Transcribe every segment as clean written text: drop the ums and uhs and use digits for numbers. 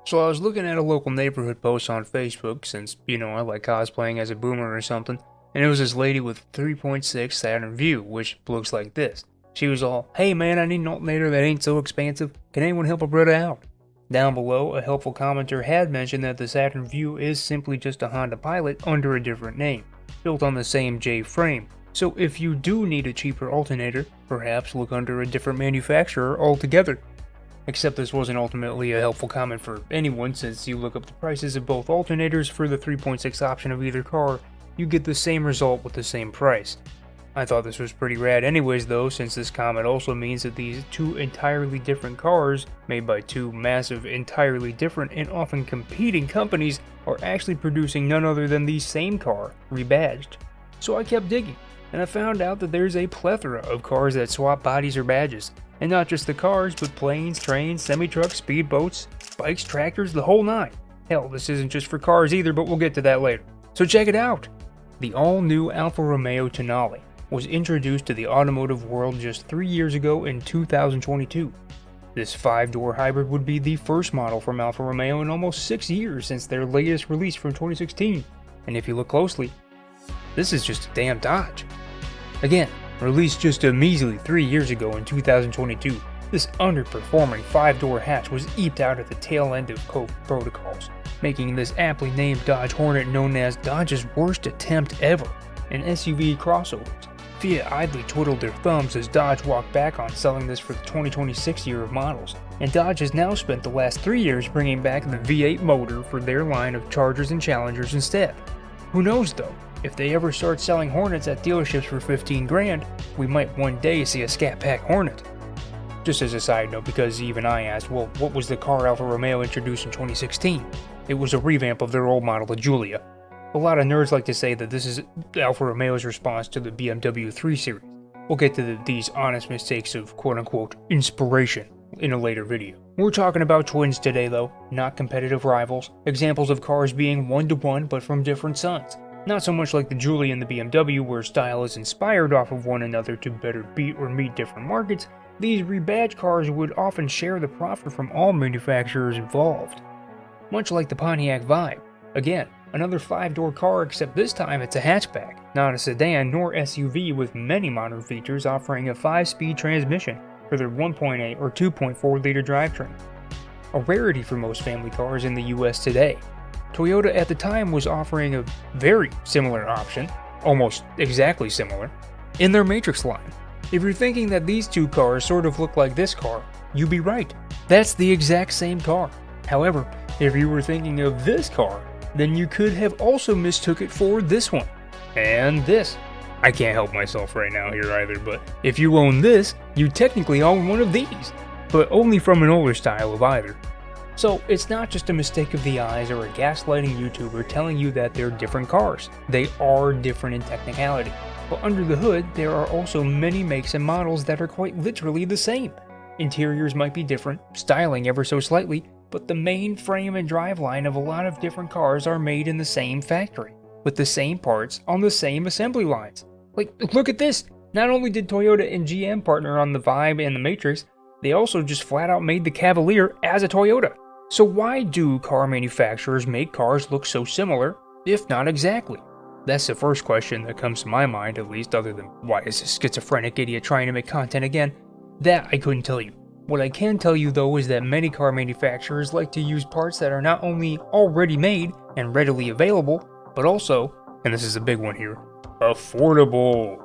So I was looking at a local neighborhood post on Facebook since, I like cosplaying as a boomer or something, and it was this lady with 3.6 Saturn Vue, which looks like this. She was all, "Hey man, I need an alternator that ain't so expensive. Can anyone help a brother out?" Down below, a helpful commenter had mentioned that the Saturn Vue is simply just a Honda Pilot under a different name, built on the same J frame. So if you do need a cheaper alternator, perhaps look under a different manufacturer altogether. Except this wasn't ultimately a helpful comment for anyone, since you look up the prices of both alternators for the 3.6 option of either car, you get the same result with the same price. I thought this was pretty rad anyways though, since this comment also means that these two entirely different cars, made by two massive, entirely different and often competing companies, are actually producing none other than the same car, rebadged. So I kept digging, and I found out that there's a plethora of cars that swap bodies or badges. And not just the cars, but planes, trains, semi-trucks, speedboats, bikes, tractors, the whole nine. Hell, this isn't just for cars either, but we'll get to that later. So check it out! The all-new Alfa Romeo Tonale was introduced to the automotive world just 3 years ago in 2022. This 5-door hybrid would be the first model from Alfa Romeo in almost 6 years since their latest release from 2016. And if you look closely, this is just a damn Dodge. Again, released just a measly 3 years ago in 2022, this underperforming 5-door hatch was eked out at the tail end of COVID protocols, making this aptly named Dodge Hornet known as Dodge's worst attempt ever in SUV crossovers. Fiat idly twiddled their thumbs as Dodge walked back on selling this for the 2026 year of models, and Dodge has now spent the last 3 years bringing back the V8 motor for their line of Chargers and Challengers instead. Who knows though? If they ever start selling Hornets at dealerships for 15 grand, we might one day see a Scat Pack Hornet. Just as a side note, because even I asked, well, what was the car Alfa Romeo introduced in 2016? It was a revamp of their old model, the Giulia. A lot of nerds like to say that this is Alfa Romeo's response to the BMW 3 Series. We'll get to these honest mistakes of quote-unquote inspiration in a later video. We're talking about twins today though, not competitive rivals, examples of cars being one-to-one but from different suns. Not so much like the Giulia and the BMW where style is inspired off of one another to better beat or meet different markets, these rebadged cars would often share the profit from all manufacturers involved. Much like the Pontiac Vibe. Again, another 5-door car, except this time it's a hatchback, not a sedan nor SUV, with many modern features offering a 5-speed transmission for their 1.8 or 2.4 liter drivetrain. A rarity for most family cars in the US today. Toyota at the time was offering a very similar option, almost exactly similar, in their Matrix line. If you're thinking that these two cars sort of look like this car, you'd be right. That's the exact same car. However, if you were thinking of this car, then you could have also mistook it for this one. And this. I can't help myself right now here either, but if you own this, you technically own one of these, but only from an older style of either. So it's not just a mistake of the eyes or a gaslighting YouTuber telling you that they're different cars. They are different in technicality. But under the hood, there are also many makes and models that are quite literally the same. Interiors might be different, styling ever so slightly, but the main frame and driveline of a lot of different cars are made in the same factory, with the same parts on the same assembly lines. Like, look at this! Not only did Toyota and GM partner on the Vibe and the Matrix, they also just flat out made the Cavalier as a Toyota. So why do car manufacturers make cars look so similar, if not exactly? That's the first question that comes to my mind, at least, other than why is this schizophrenic idiot trying to make content again? That I couldn't tell you. What I can tell you though is that many car manufacturers like to use parts that are not only already made and readily available, but also, and this is a big one here, affordable.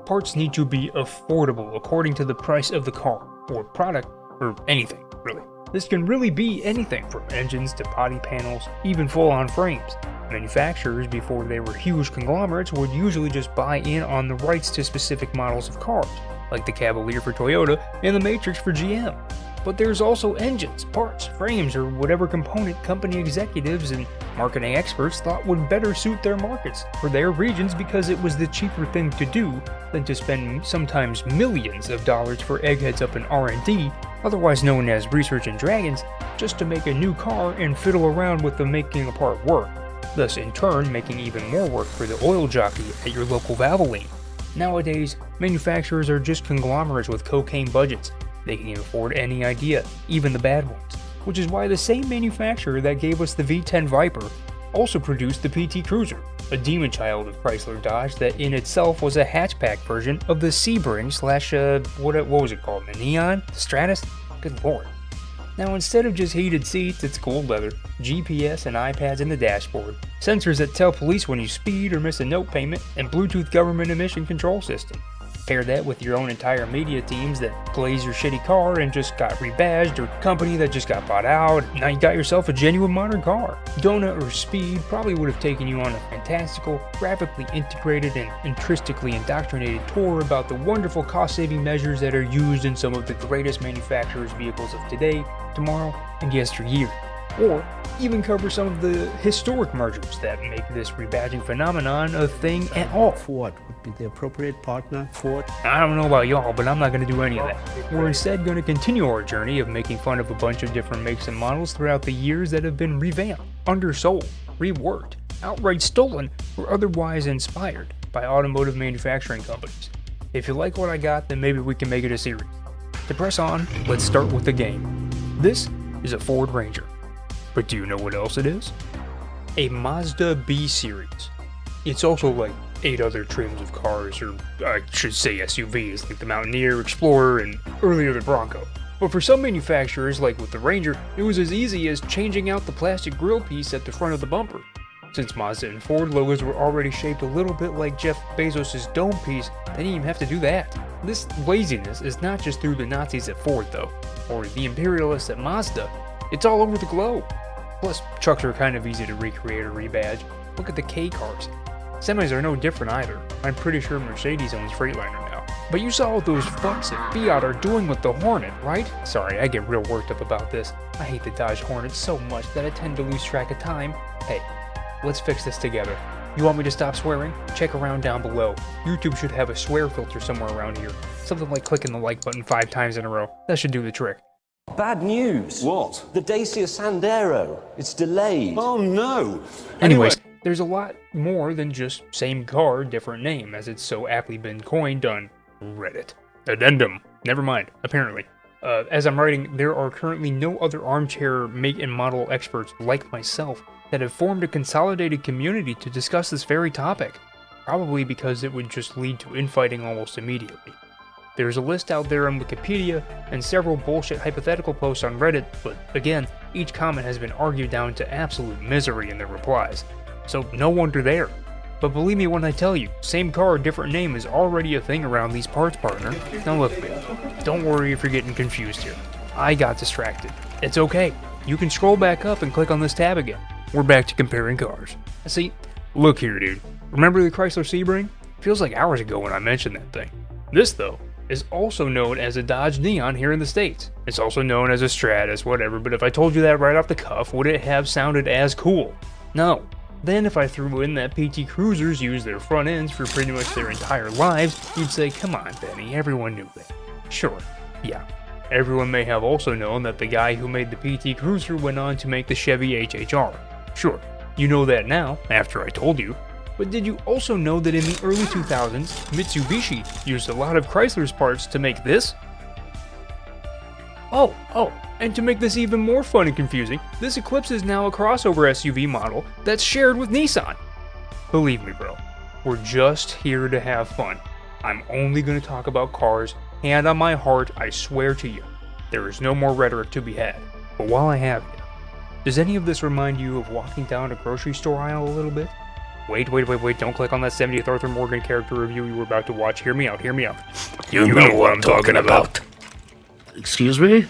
Parts need to be affordable according to the price of the car, or product, or anything, really. This can really be anything from engines to body panels, even full-on frames. Manufacturers, before they were huge conglomerates, would usually just buy in on the rights to specific models of cars, like the Cavalier for Toyota and the Matrix for GM. But there's also engines, parts, frames, or whatever component company executives and marketing experts thought would better suit their markets for their regions because it was the cheaper thing to do than to spend sometimes millions of dollars for eggheads up in R&D, otherwise known as research and dragons, just to make a new car and fiddle around with the making a part work, thus in turn making even more work for the oil jockey at your local Valvoline. Nowadays, manufacturers are just conglomerates with cocaine budgets. They can afford any idea, even the bad ones. which is why the same manufacturer that gave us the V10 Viper also produced the PT Cruiser, a demon child of Chrysler Dodge that in itself was a hatchback version of the Sebring slash, what was it called, the Neon? The Stratus? Good lord. Now instead of just heated seats, it's gold leather, GPS and iPads in the dashboard, sensors that tell police when you speed or miss a note payment, and Bluetooth government emission control system. Pair that with your own entire media teams that blaze your shitty car and just got rebadged, or company that just got bought out, now you got yourself a genuine modern car. Donut or Speed probably would have taken you on a fantastical, graphically integrated and intrinsically indoctrinated tour about the wonderful cost-saving measures that are used in some of the greatest manufacturers' vehicles of today, tomorrow, and yesteryear. Or even cover some of the historic mergers that make this rebadging phenomenon a thing at all. Ford would be the appropriate partner. Ford. I don't know about y'all, but I'm not going to do any of that. We're instead going to continue our journey of making fun of a bunch of different makes and models throughout the years that have been revamped, undersold, reworked, outright stolen, or otherwise inspired by automotive manufacturing companies. If you like what I got, then maybe we can make it a series. To press on, let's start with the game. This is a Ford Ranger. But do you know what else it is? A Mazda B series. It's also like 8 other trims of cars, or I should say SUVs, like the Mountaineer, Explorer, and earlier the Bronco. But for some manufacturers, like with the Ranger, it was as easy as changing out the plastic grille piece at the front of the bumper. Since Mazda and Ford logos were already shaped a little bit like Jeff Bezos' dome piece, they didn't even have to do that. This laziness is not just through the Nazis at Ford though, or the imperialists at Mazda, it's all over the globe. Plus, trucks are kind of easy to recreate or rebadge. Look at the K cars. Semis are no different either. I'm pretty sure Mercedes owns Freightliner now. But you saw what those fucks at Fiat are doing with the Hornet, right? Sorry, I get real worked up about this. I hate the Dodge Hornet so much that I tend to lose track of time. Hey, let's fix this together. You want me to stop swearing? Check around down below. YouTube should have a swear filter somewhere around here. Something like clicking the like button 5 times in a row. That should do the trick. Bad news. What? The Dacia Sandero. It's delayed. Oh no! Anyways, there's a lot more than just same car, different name, as it's so aptly been coined on Reddit. Addendum. Never mind, apparently. As I'm writing, there are currently no other armchair make and model experts like myself that have formed a consolidated community to discuss this very topic. Probably because it would just lead to infighting almost immediately. There's a list out there on Wikipedia and several bullshit hypothetical posts on Reddit, but again, each comment has been argued down to absolute misery in their replies. So no wonder there. But believe me when I tell you, same car, different name is already a thing around these parts, partner. Now look, man, don't worry if you're getting confused here. I got distracted. It's okay. You can scroll back up and click on this tab again. We're back to comparing cars. See, look here, dude. Remember the Chrysler Sebring? Feels like hours ago when I mentioned that thing. This, though, is also known as a Dodge Neon here in the States. It's also known as a Stratus, whatever, but if I told you that right off the cuff, would it have sounded as cool? No. Then if I threw in that PT Cruisers use their front ends for pretty much their entire lives, you'd say, come on, Benny, everyone knew that. Sure, yeah. Everyone may have also known that the guy who made the PT Cruiser went on to make the Chevy HHR. Sure, you know that now, after I told you. But did you also know that in the early 2000s, Mitsubishi used a lot of Chrysler's parts to make this? Oh, and to make this even more fun and confusing, this Eclipse is now a crossover SUV model that's shared with Nissan. Believe me, bro, we're just here to have fun. I'm only going to talk about cars, hand on my heart, I swear to you. There is no more rhetoric to be had. But while I have you, does any of this remind you of walking down a grocery store aisle a little bit? Wait, don't click on that 70th Arthur Morgan character review you were about to watch. Hear me out. You know what I'm talking about. Excuse me?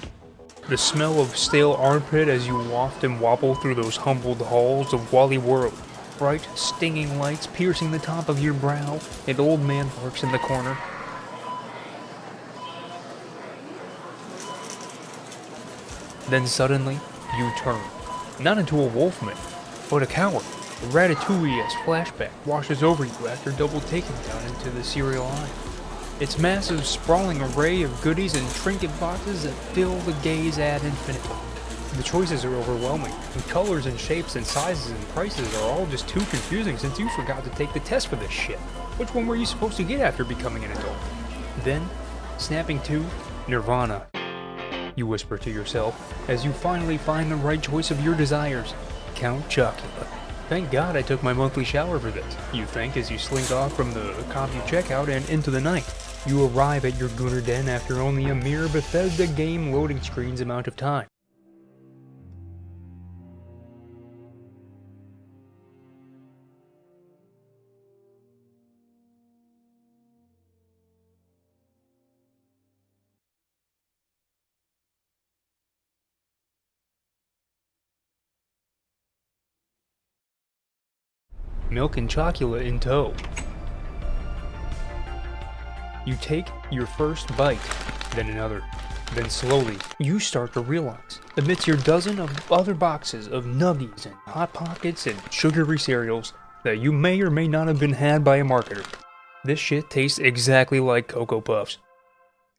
The smell of stale armpit as you waft and wobble through those humbled halls of Wally World. Bright, stinging lights piercing the top of your brow. An old man barks in the corner. Then suddenly, you turn. Not into a wolfman, but a coward. A Ratatouille-esque flashback washes over you after double taking down into the cereal aisle. Its massive, sprawling array of goodies and trinket boxes that fill the gaze ad infinitum. The choices are overwhelming, and colors and shapes and sizes and prices are all just too confusing since you forgot to take the test for this shit. Which one were you supposed to get after becoming an adult? Then, snapping to Nirvana. you whisper to yourself, as you finally find the right choice of your desires. Count Chocula. Thank God I took my monthly shower for this, you think as you slink off from the coffee checkout and into the night. You arrive at your Gooner Den after only a mere Bethesda game loading screen's amount of time. Milk and Chocula in tow. You take your first bite, then another. Then slowly, you start to realize, amidst your dozen of other boxes of Nuggies and Hot Pockets and sugary cereals, that you may or may not have been had by a marketer. This shit tastes exactly like Cocoa Puffs.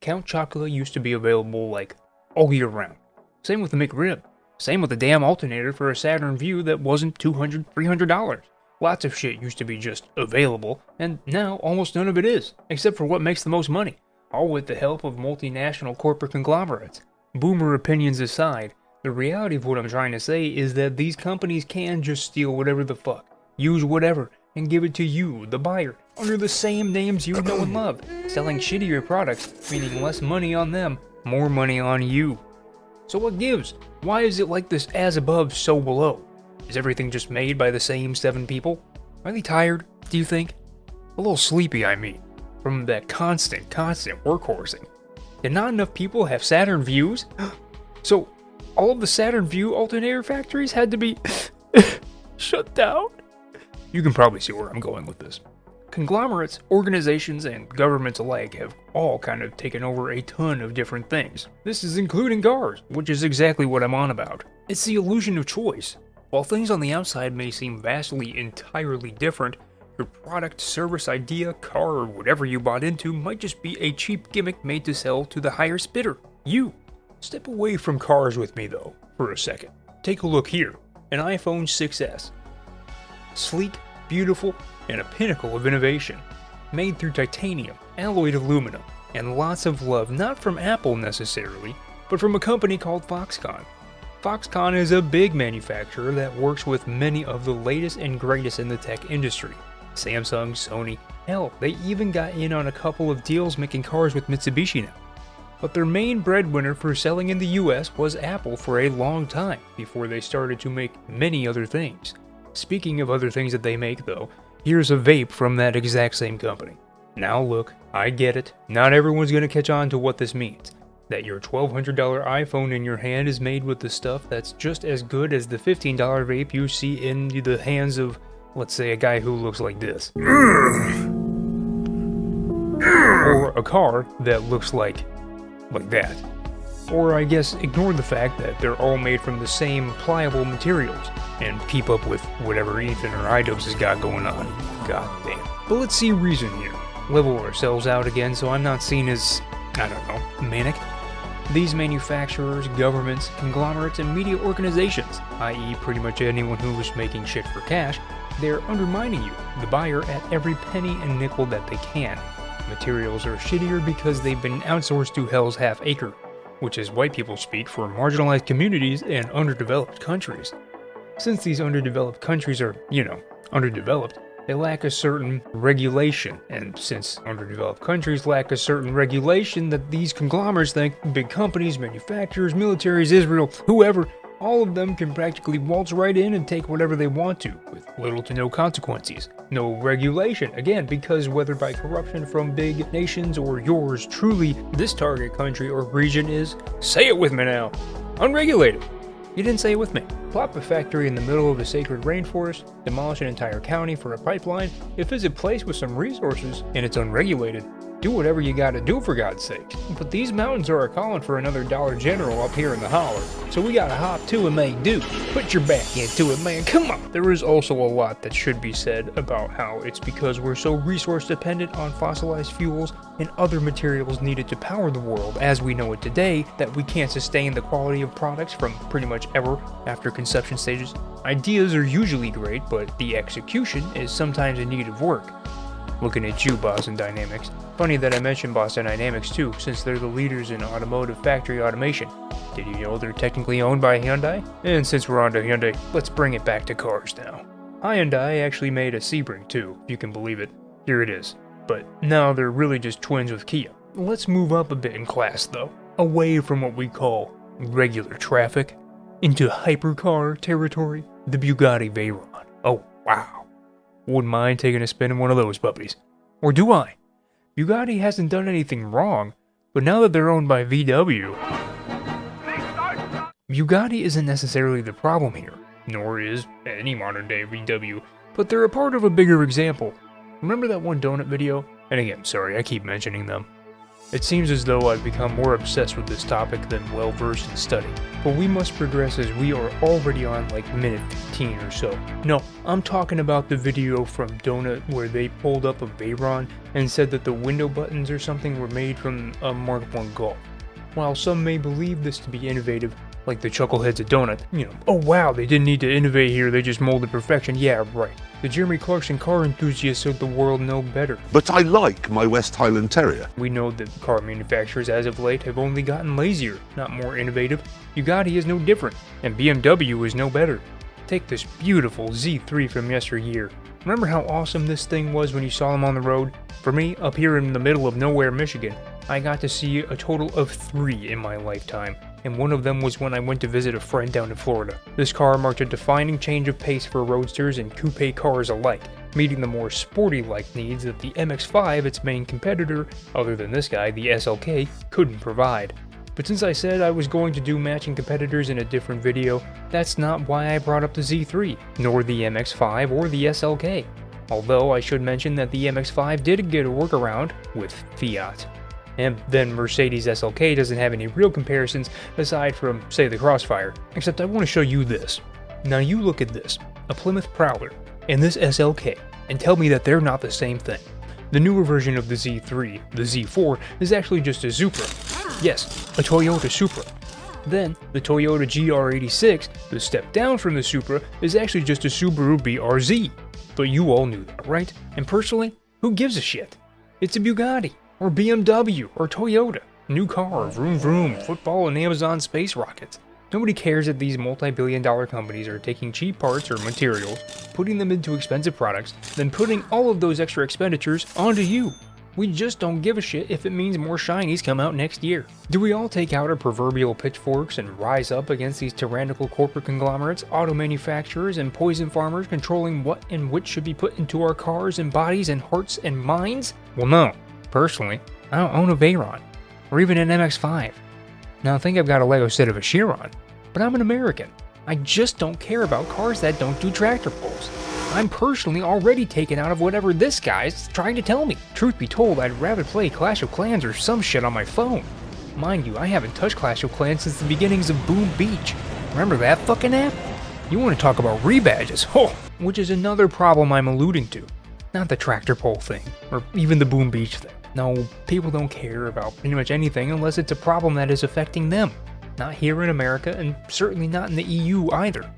Count Chocula used to be available like all year round. Same with the McRib. Same with the damn alternator for a Saturn Vue that wasn't $200, $300. Lots of shit used to be just available, and now almost none of it is, except for what makes the most money, all with the help of multinational corporate conglomerates. Boomer opinions aside, the reality of what I'm trying to say is that these companies can just steal whatever the fuck, use whatever, and give it to you, the buyer, under the same names you know and love, selling shittier products, meaning less money on them, more money on you. So what gives? Why is it like this as above, so below? Is everything just made by the same 7 people? Are they tired, do you think? A little sleepy, I mean, from that constant workhorsing. Did not enough people have Saturn Vues? So, all of the Saturn Vue alternator factories had to be shut down? You can probably see where I'm going with this. Conglomerates, organizations, and governments alike have all kind of taken over a ton of different things. This is including cars, which is exactly what I'm on about. It's the illusion of choice. While things on the outside may seem vastly entirely different, your product, service, idea, car, or whatever you bought into might just be a cheap gimmick made to sell to the higher bidder, you. Step away from cars with me though, for a second. Take a look here, an iPhone 6S. Sleek, beautiful, and a pinnacle of innovation. Made through titanium, alloyed aluminum, and lots of love not from Apple necessarily, but from a company called Foxconn. Foxconn is a big manufacturer that works with many of the latest and greatest in the tech industry. Samsung, Sony, hell, they even got in on a couple of deals making cars with Mitsubishi now. But their main breadwinner for selling in the US was Apple for a long time, before they started to make many other things. Speaking of other things that they make though, here's a vape from that exact same company. Now look, I get it, not everyone's gonna catch on to what this means. That your $1,200 iPhone in your hand is made with the stuff that's just as good as the $15 vape you see in the hands of, let's say, a guy who looks like this. Or a car that looks like that. Or I guess ignore the fact that they're all made from the same pliable materials and keep up with whatever Ethan or iDubbbz has got going on. God damn. But let's see reason here. Level ourselves out again so I'm not seen as, I don't know, manic. These manufacturers, governments, conglomerates, and media organizations, i.e. pretty much anyone who is making shit for cash, they're undermining you, the buyer, at every penny and nickel that they can. Materials are shittier because they've been outsourced to Hell's Half Acre, which is white people speak for marginalized communities and underdeveloped countries. Since these underdeveloped countries are, underdeveloped, they lack a certain regulation, and since underdeveloped countries lack a certain regulation that these conglomerates think big companies, manufacturers, militaries, Israel, whoever, all of them can practically waltz right in and take whatever they want to, with little to no consequences. No regulation, again, because whether by corruption from big nations or yours truly, this target country or region is, say it with me now, unregulated. You didn't say it with me. Plop a factory in the middle of a sacred rainforest, demolish an entire county for a pipeline. If it's a place with some resources and it's unregulated, do whatever you gotta do for God's sake. But these mountains are a-calling for another Dollar General up here in the holler, so we gotta hop to and make do. Put your back into it, man, come on! There is also a lot that should be said about how it's because we're so resource dependent on fossilized fuels and other materials needed to power the world as we know it today that we can't sustain the quality of products from pretty much ever after conception stages. Ideas are usually great, but the execution is sometimes in need of work. Looking at you, Boston Dynamics. Funny that I mentioned Boston Dynamics too, since they're the leaders in automotive factory automation. Did you know they're technically owned by Hyundai? And since we're on to Hyundai, let's bring it back to cars now. Hyundai actually made a Sebring too, if you can believe it. Here it is. But now they're really just twins with Kia. Let's move up a bit in class though, away from what we call regular traffic, into hypercar territory, the Bugatti Veyron. Oh wow. Wouldn't mind taking a spin in one of those puppies. Or do I? Bugatti hasn't done anything wrong, but now that they're owned by VW, Bugatti isn't necessarily the problem here, nor is any modern day VW, but they're a part of a bigger example. Remember that one donut video? And again, sorry, I keep mentioning them. It seems as though I've become more obsessed with this topic than well versed in study, but we must progress as we are already on like minute 15 or so. No, I'm talking about the video from Donut where they pulled up a Veyron and said that the window buttons or something were made from a Mark I Golf. While some may believe this to be innovative, like the chuckleheads at Donut, oh wow, they didn't need to innovate here, they just molded perfection. Yeah, right. The Jeremy Clarkson car enthusiasts of the world know better. But I like my West Highland Terrier. We know that car manufacturers as of late have only gotten lazier, not more innovative. Bugatti is no different, and BMW is no better. Take this beautiful Z3 from yesteryear. Remember how awesome this thing was when you saw them on the road? For me, up here in the middle of nowhere, Michigan, I got to see a total of 3 in my lifetime, and one of them was when I went to visit a friend down in Florida. This car marked a defining change of pace for roadsters and coupe cars alike, meeting the more sporty-like needs that the MX-5, its main competitor, other than this guy, the SLK, couldn't provide. But since I said I was going to do matching competitors in a different video, that's not why I brought up the Z3, nor the MX-5 or the SLK. Although I should mention that the MX-5 did get a workaround with Fiat. And then Mercedes SLK doesn't have any real comparisons aside from, say, the Crossfire. Except I want to show you this. Now you look at this, a Plymouth Prowler, and this SLK, and tell me that they're not the same thing. The newer version of the Z3, the Z4, is actually just a Supra. Yes, a Toyota Supra. Then, the Toyota GR86, the step down from the Supra, is actually just a Subaru BRZ. But you all knew that, right? And personally, who gives a shit? It's a Bugatti, or BMW, or Toyota. New car, vroom vroom, football and Amazon space rockets. Nobody cares that these multi-billion-dollar companies are taking cheap parts or materials, putting them into expensive products, then putting all of those extra expenditures onto you. We just don't give a shit if it means more shinies come out next year. Do we all take out our proverbial pitchforks and rise up against these tyrannical corporate conglomerates, auto manufacturers, and poison farmers controlling what and which should be put into our cars and bodies and hearts and minds? Well, no. Personally, I don't own a Veyron, or even an MX-5. Now I think I've got a Lego set of a Chiron, but I'm an American. I just don't care about cars that don't do tractor pulls. I'm personally already taken out of whatever this guy's trying to tell me. Truth be told, I'd rather play Clash of Clans or some shit on my phone. Mind you, I haven't touched Clash of Clans since the beginnings of Boom Beach. Remember that fucking app? You want to talk about rebadges, which is another problem I'm alluding to. Not the tractor pull thing, or even the Boom Beach thing. No, people don't care about pretty much anything unless it's a problem that is affecting them. Not here in America, and certainly not in the EU either.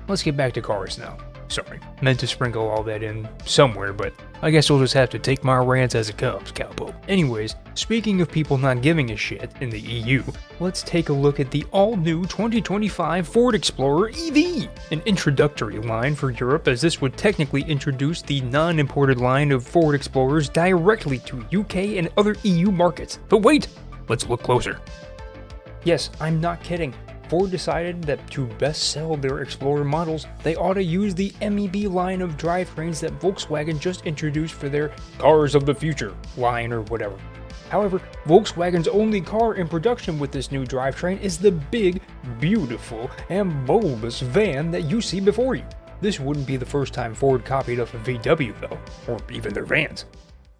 Let's get back to cars now. Sorry, meant to sprinkle all that in somewhere, but I guess we'll just have to take my rants as it comes, cowboy. Anyways, speaking of people not giving a shit in the EU, let's take a look at the all-new 2025 Ford Explorer EV, an introductory line for Europe, as this would technically introduce the non-imported line of Ford Explorers directly to UK and other EU markets. But wait, let's look closer. Yes, I'm not kidding. Ford decided that to best sell their Explorer models, they ought to use the MEB line of drivetrains that Volkswagen just introduced for their Cars of the Future line or whatever. However, Volkswagen's only car in production with this new drivetrain is the big, beautiful, and bulbous van that you see before you. This wouldn't be the first time Ford copied off of VW though, or even their vans.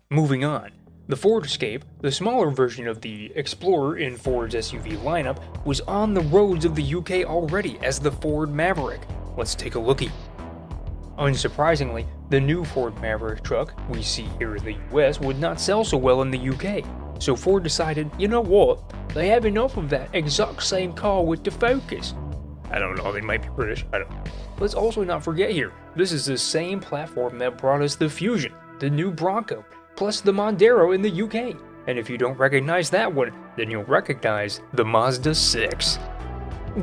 Moving on. The Ford Escape, the smaller version of the Explorer in Ford's SUV lineup, was on the roads of the UK already as the Ford Maverick. Let's take a lookie. Unsurprisingly, the new Ford Maverick truck we see here in the US would not sell so well in the UK. So Ford decided, you know what, they have enough of that exact same car with the Focus. I don't know, they might be British, I don't know. Let's also not forget here, this is the same platform that brought us the Fusion, the new Bronco, plus the Mondeo in the UK. And if you don't recognize that one, then you'll recognize the Mazda 6.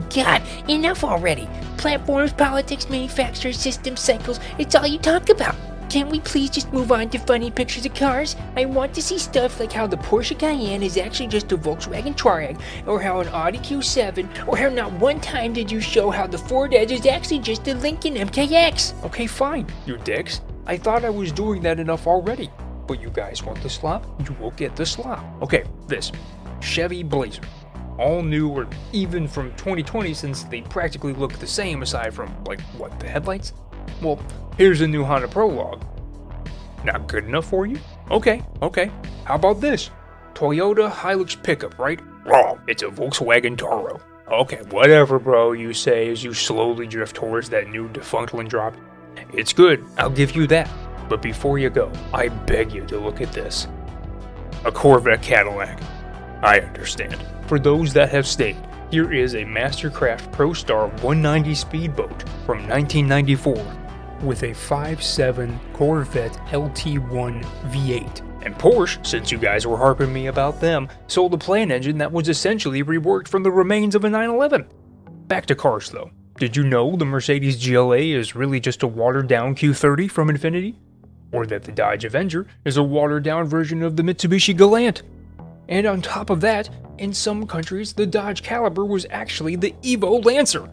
God, enough already. Platforms, politics, manufacturers, systems, cycles, it's all you talk about. Can't we please just move on to funny pictures of cars? I want to see stuff like how the Porsche Cayenne is actually just a Volkswagen Touareg, or how an Audi Q7, or how not one time did you show how the Ford Edge is actually just a Lincoln MKX. Okay, fine, you dicks. I thought I was doing that enough already. But you guys want the slop? You will get the slop. Okay, this Chevy Blazer. All new, or even from 2020, since they practically look the same aside from, like, what, the headlights? Well, here's a new Honda Prologue. Not good enough for you? Okay. How about this? Toyota Hilux pickup, right? Wrong, it's a Volkswagen Toro. Okay, whatever, bro, you say as you slowly drift towards that new defunct Drop. It's good, I'll give you that. But before you go, I beg you to look at this. A Corvette Cadillac. I understand. For those that have stayed, here is a Mastercraft ProStar 190 speedboat from 1994 with a 5.7 Corvette LT1 V8. And Porsche, since you guys were harping me about them, sold a plane engine that was essentially reworked from the remains of a 911. Back to cars though. Did you know the Mercedes GLA is really just a watered-down Q30 from Infiniti? Or that the Dodge Avenger is a watered-down version of the Mitsubishi Galant? And on top of that, in some countries, the Dodge Caliber was actually the Evo Lancer.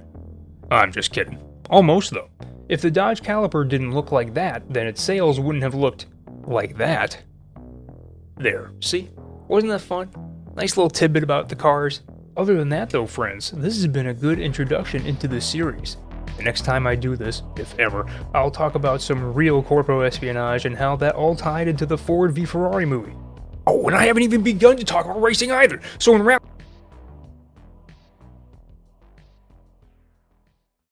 I'm just kidding. Almost though. If the Dodge Caliber didn't look like that, then its sails wouldn't have looked like that. There, see? Wasn't that fun? Nice little tidbit about the cars. Other than that though, friends, this has been a good introduction into the series. The next time I do this, if ever, I'll talk about some real corpo espionage and how that all tied into the Ford v Ferrari movie. Oh, and I haven't even begun to talk about racing either, so in wrap...